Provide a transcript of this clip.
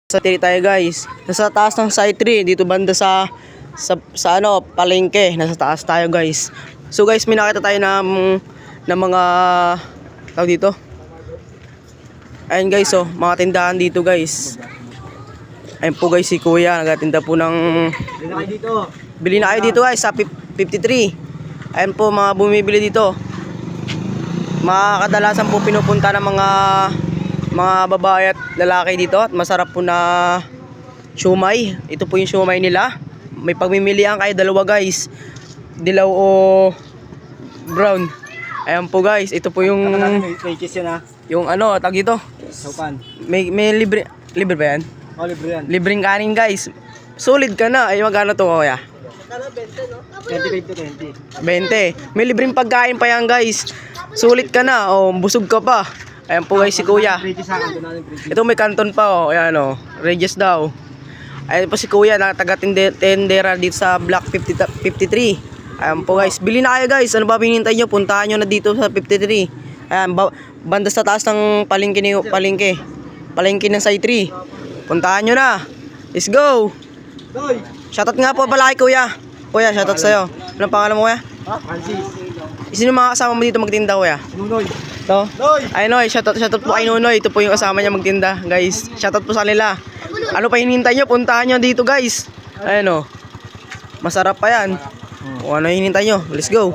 Sa tiri tayo guys. Nasa taas ng site 3 dito banda sa ano, palengke. Nasa taas tayo guys. So guys, may nakita tayo ng mga tawag dito. Ayun guys, oh, mga tindahan dito guys. Ayun po guys si Kuya, nagatinda po ng bili na kayo dito guys sa 53. Ayun po mga bumibili dito. Mga kadalasan po pinupunta ng mga babae at lalaki dito at masarap po na siomay. Ito po yung siomay nila. May pagmimilian kayo dalawa guys. Dilaw o brown. Ayan po guys, ito po yung yung ano, tag dito. Saupan. May libre ba yan? Oh, libre yan. Libreng kanin guys. Solid ka na. Ay magkano to kuya? 25 to 20. 20. May libreng pagkain pa yan guys. Sulit ka na. Oh, busog ka pa. Ayan po guys si Kuya. Ito may kanton pa oh. Ayan oh. Regis daw. Ayan po si Kuya na taga tendera dito sa Block 53. Ayan po guys. Bili na kayo guys. Ano ba hinihintay nyo? Puntahan nyo na dito sa 53. Ayan. Banda sa taas ng palengke ng Site 3. Puntahan nyo na. Let's go. Shoutout nga po pala kay Kuya. Kuya, shoutout sa'yo. Anong pangalan mo Kuya? Francis. Sino mga kasama mo dito magtinda Kuya? Nunoy. Ito? Ay Noy, shoutout po kay Nunoy. Ito po yung kasama niya magtinda guys. Shoutout po sa kanila. Ano pa hinihintay nyo? Puntahan nyo dito guys. Ayan o. Masarap pa yan. O ano hinihintay nyo? Let's go.